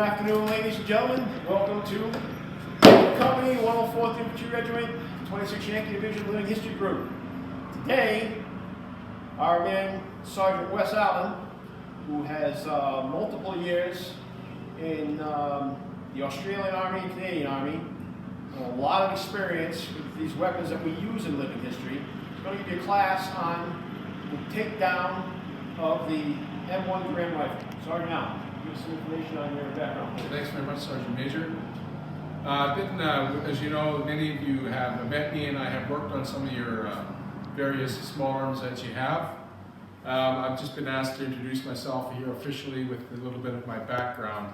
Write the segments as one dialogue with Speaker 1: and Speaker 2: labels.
Speaker 1: afternoon, ladies and gentlemen. Welcome to the company 104th Infantry Regiment, 26th Yankee Division Living History Group. Today, our man, Sergeant Wes Allen, who has multiple years in the Australian Army and Canadian Army, and a lot of experience with these weapons that we use in living history, is going to give you a class on the takedown of the M1 Garand rifle. Sergeant Allen, give us some information on your background.
Speaker 2: Thanks very much, Sergeant Major. As you know, many of you have met me and I have worked on some of your various small arms that you have. I've just been asked to introduce myself here officially with a little bit of my background.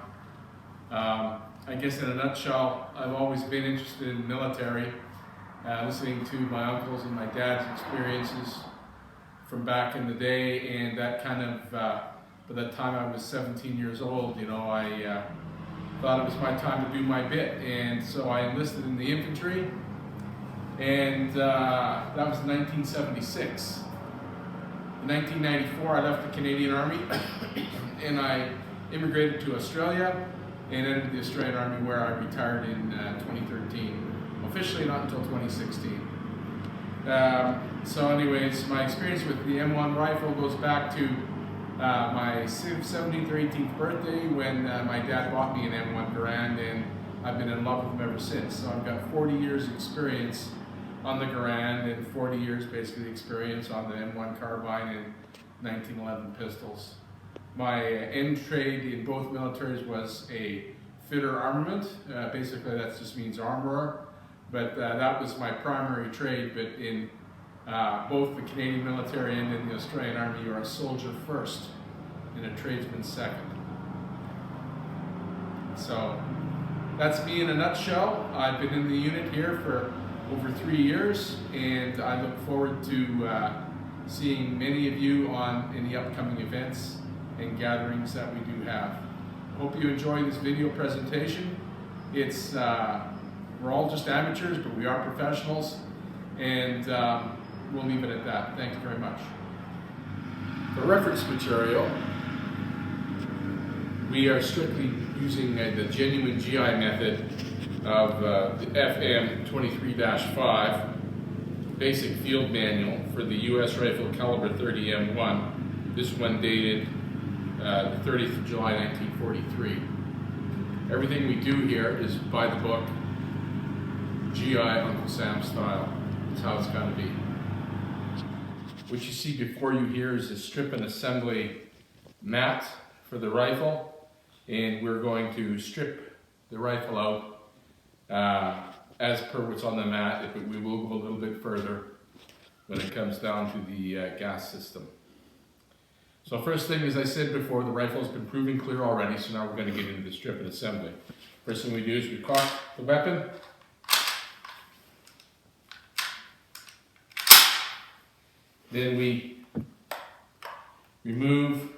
Speaker 2: I guess in a nutshell, I've always been interested in the military, listening to my uncles and my dad's experiences from back in the day, and that kind of, by the time I was 17 years old, you know, I thought it was my time to do my bit, and so I enlisted in the infantry, and that was 1976. In 1994, I left the Canadian Army, and I immigrated to Australia, and entered the Australian Army, where I retired in 2013, officially not until 2016. So anyways, my experience with the M1 rifle goes back to my 17th or 18th birthday, when my dad bought me an M1 Garand, and I've been in love with them ever since. So I've got 40 years experience on the Garand and 40 years basically experience on the M1 carbine and 1911 pistols. My end trade in both militaries was a fitter armament. Basically that just means armorer, but that was my primary trade. But in both the Canadian military and in the Australian Army, you are a soldier first and a tradesman second. So that's me in a nutshell. I've been in the unit here for over 3 years, and I look forward to seeing many of you on any upcoming events and gatherings that we do have. Hope you enjoy this video presentation. It's we're all just amateurs, but we are professionals, and we'll leave it at that. Thank you very much. For reference material, we are strictly using the genuine GI method of the FM 23-5 basic field manual for the U.S. rifle caliber 30 M1. This one dated the 30th of July 1943. Everything we do here is by the book, GI Uncle Sam style. That's how it's got to be. What you see before you here is a strip and assembly mat for the rifle, and we're going to strip the rifle out as per what's on the mat, but we will go a little bit further when it comes down to the gas system. So first thing, as I said before, the rifle has been proven clear already, so now we're going to get into the strip and assembly. First thing we do is we cock the weapon. Then we remove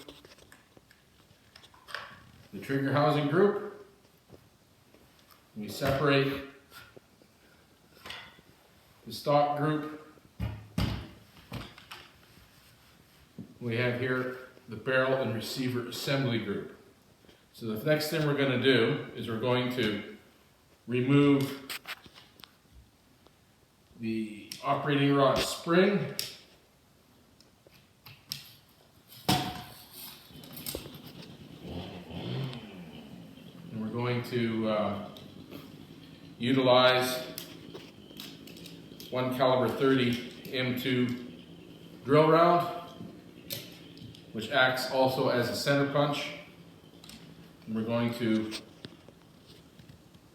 Speaker 2: the trigger housing group. We separate the stock group. We have here the barrel and receiver assembly group. So the next thing we're going to do is we're going to remove the operating rod spring. And we're going to utilize 1 caliber 30 M2 drill round, which acts also as a center punch. And we're going to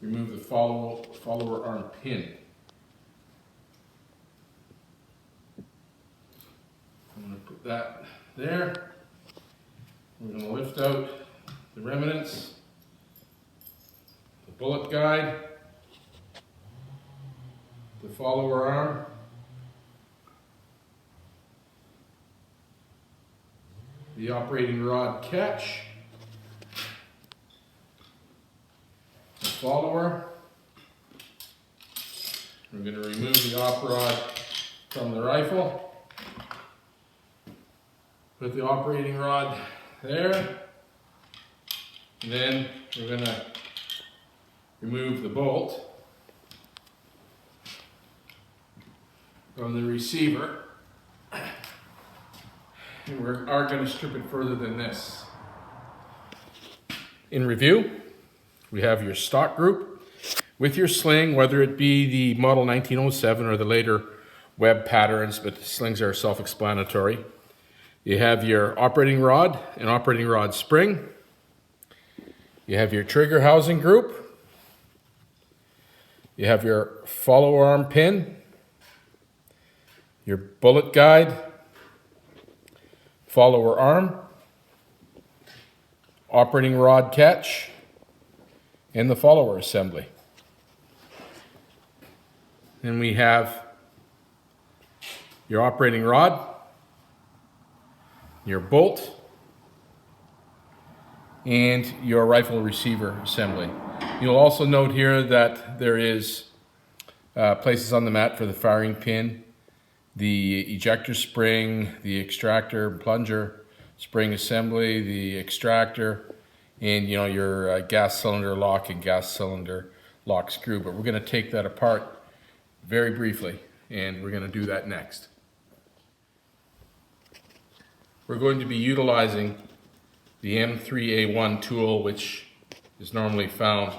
Speaker 2: remove the follower arm pin. I'm going to put that there. We're going to lift out the remnants, the bullet guide, the follower arm, the operating rod catch, the follower. We're going to remove the op rod from the rifle, put the operating rod there, And then we're going to remove the bolt from the receiver. And we are going to strip it further than this. In review, we have your stock group with your sling, whether it be the model 1907 or the later web patterns, but the slings are self-explanatory. You have your operating rod and operating rod spring. You have your trigger housing group. You have your follow arm pin, your bullet guide, follower arm, operating rod catch, and the follower assembly. Then we have your operating rod, your bolt, and your rifle receiver assembly. You'll also note here that there is places on the mat for the firing pin, the ejector spring, the extractor plunger spring assembly, the extractor, and your gas cylinder lock and gas cylinder lock screw. But we're going to take that apart very briefly, and we're going to do that next. We're going to be utilizing the M3A1 tool, which is normally found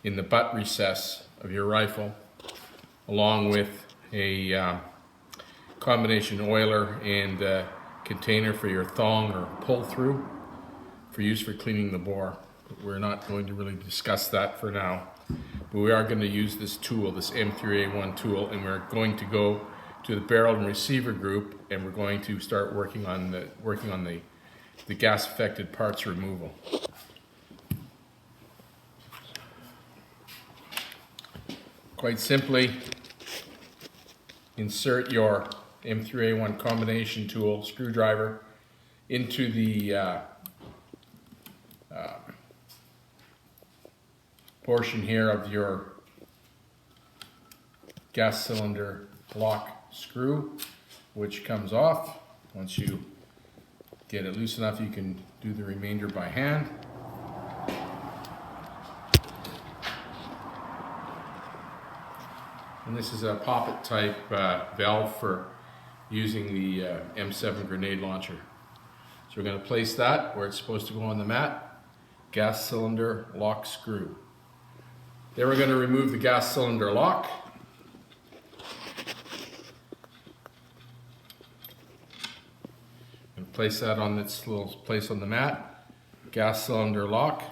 Speaker 2: in the butt recess of your rifle, along with a combination oiler and container for your thong or pull through for use for cleaning the bore. But we're not going to really discuss that for now. But we are going to use this tool, this M3A1 tool, and we're going to go to the barrel and receiver group, and we're going to start working on the gas affected parts removal. Quite simply, insert your M3A1 combination tool screwdriver into the portion here of your gas cylinder lock screw, which comes off. Once you get it loose enough, you can do the remainder by hand. And this is a poppet type valve for using the M7 grenade launcher. So we're going to place that where it's supposed to go on the mat, gas cylinder lock screw. Then we're going to remove the gas cylinder lock. And place that on this little place on the mat, gas cylinder lock.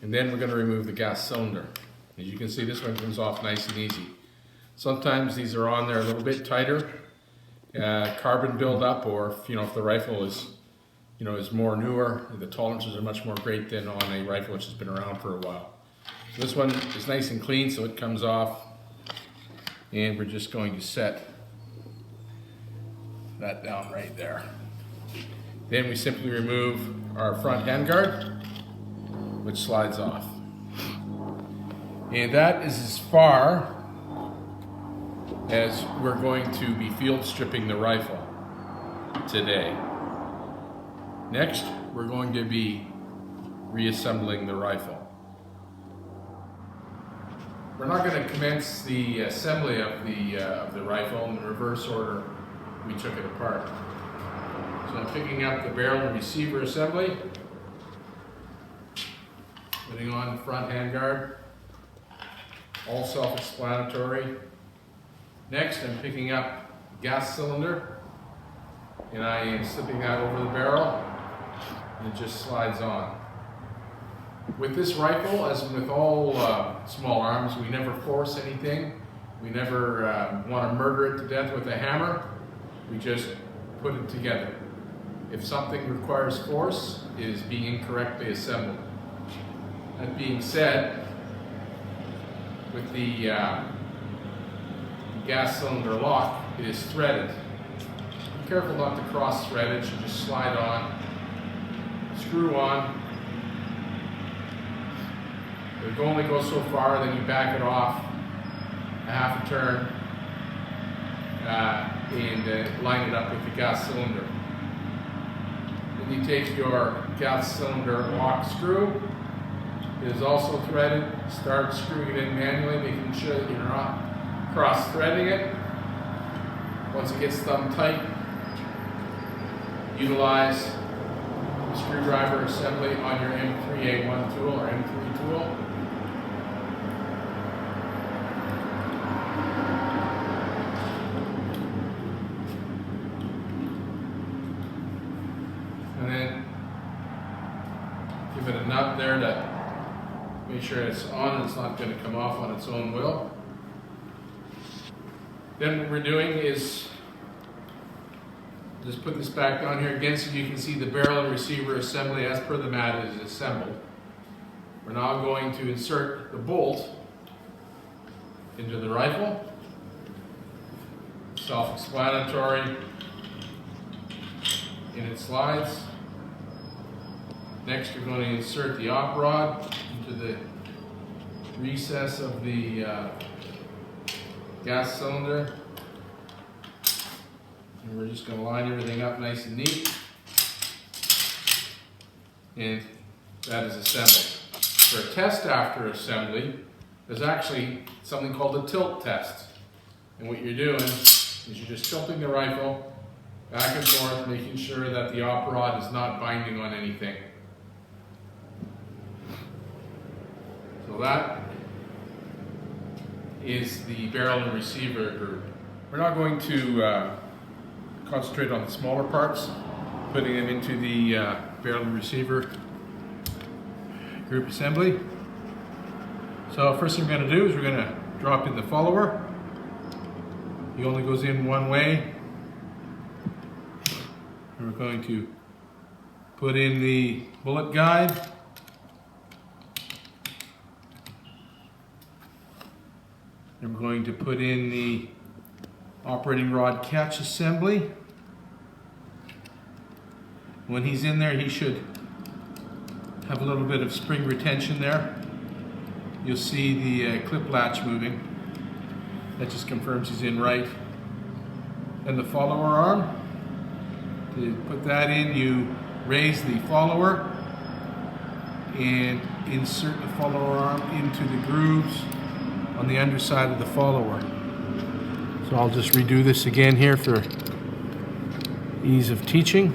Speaker 2: And then we're going to remove the gas cylinder. As you can see, this one comes off nice and easy. Sometimes these are on there a little bit tighter, carbon buildup, or if the rifle is more newer, the tolerances are much more great than on a rifle which has been around for a while. So this one is nice and clean, so it comes off, and we're just going to set that down right there. Then we simply remove our front handguard, which slides off. And that is as far as we're going to be field stripping the rifle today. Next, we're going to be reassembling the rifle. We're not going to commence the assembly of the rifle in the reverse order we took it apart. So I'm picking up the barrel and receiver assembly, putting on the front handguard, all self-explanatory. Next, I'm picking up gas cylinder, and I am slipping that over the barrel, and it just slides on. With this rifle, as with all small arms, we never force anything. We never want to murder it to death with a hammer. We just put it together. If something requires force, it is being incorrectly assembled. That being said, with the gas cylinder lock, it is threaded. Be careful not to cross thread it. You just slide on, screw on. It only goes so far, then you back it off a half a turn and line it up with the gas cylinder. You take your gas cylinder lock screw. It is also threaded. Start screwing it in manually, making sure that you're not cross-threading it. Once it gets thumb tight, utilize the screwdriver assembly on your M3A1 tool or M3 tool. And then give it a nut there to make sure it's on and it's not going to come off on its own will. Then what we're doing is just put this back down here again so you can see the barrel and receiver assembly as per the mat is assembled. We're now going to insert the bolt into the rifle. Self-explanatory in its slides. Next, you're going to insert the op rod into the recess of the gas cylinder. And we're just going to line everything up nice and neat. And that is assembled. For a test after assembly, there's actually something called a tilt test. And what you're doing is you're just tilting the rifle back and forth, making sure that the op rod is not binding on anything. So that is the barrel and receiver group. We're now going to concentrate on the smaller parts, putting them into the barrel and receiver group assembly. So first thing we're going to do is we're going to drop in the follower. He only goes in one way. And we're going to put in the bullet guide. And we're going to put in the operating rod catch assembly. When he's in there, he should have a little bit of spring retention there. You'll see the clip latch moving. That just confirms he's in right. And the follower arm. To put that in, you raise the follower and insert the follower arm into the grooves on the underside of the follower. So I'll just redo this again here for ease of teaching.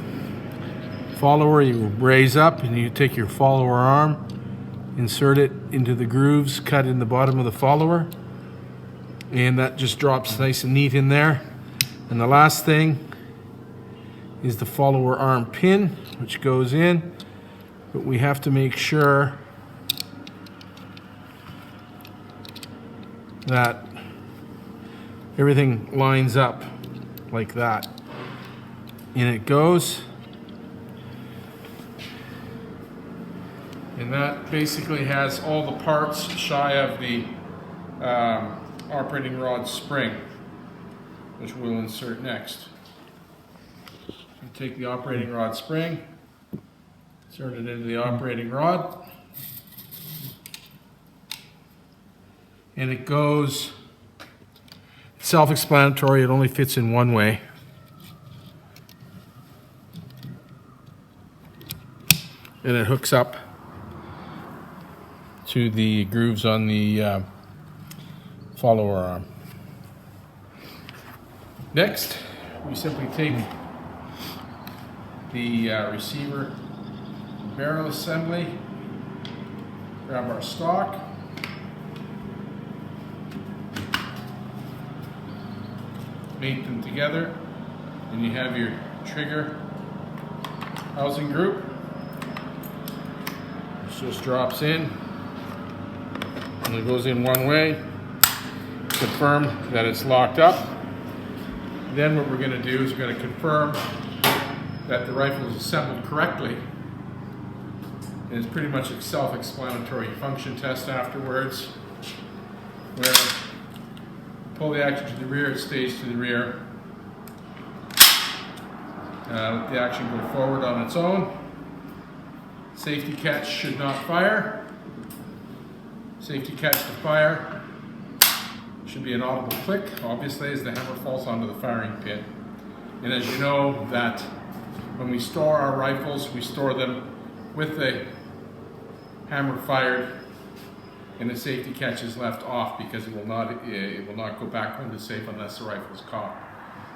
Speaker 2: Follower, you raise up and you take your follower arm, insert it into the grooves cut in the bottom of the follower, and that just drops nice and neat in there. And the last thing is the follower arm pin, which goes in, but we have to make sure that everything lines up like that. And it goes. And that basically has all the parts shy of the operating rod spring, which we'll insert next. We take the operating rod spring, insert it into the operating rod, and it goes, self-explanatory, it only fits in one way. And it hooks up to the grooves on the follower arm. Next, we simply take the receiver barrel assembly, grab our stock, mate them together, and you have your trigger housing group. This just drops in. And it goes in one way, confirm that it's locked up. Then what we're going to do is we're going to confirm that the rifle is assembled correctly. And it's pretty much a self-explanatory function test afterwards, where pull the action to the rear, it stays to the rear. Let the action go forward on its own. Safety catch should not fire. Safety catch to fire. Should be an audible click, obviously, as the hammer falls onto the firing pin. And as you know, that when we store our rifles, we store them with the hammer fired and the safety catch is left off, because it will not go back into the safe unless the rifle is cocked.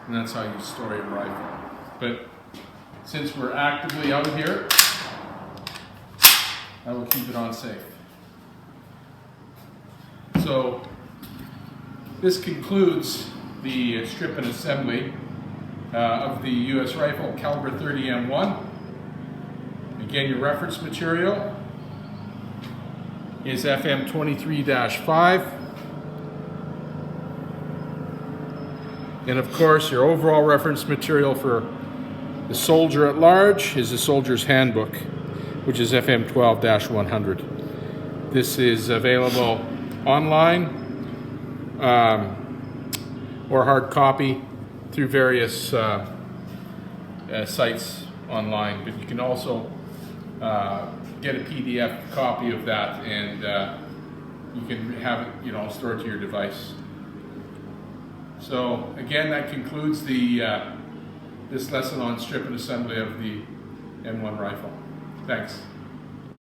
Speaker 2: And that's how you store your rifle. But since we're actively out here, I will keep it on safe. So this concludes the strip and assembly of the U.S. rifle caliber 30 M1. Again, your reference material is FM 23-5. And of course, your overall reference material for the soldier at large is the Soldier's Handbook, which is FM 12-100. This is available online or hard copy through various sites online, but you can also get a PDF copy of that, and you can have it, stored to your device. So again, that concludes this lesson on strip and assembly of the M1 rifle. Thanks.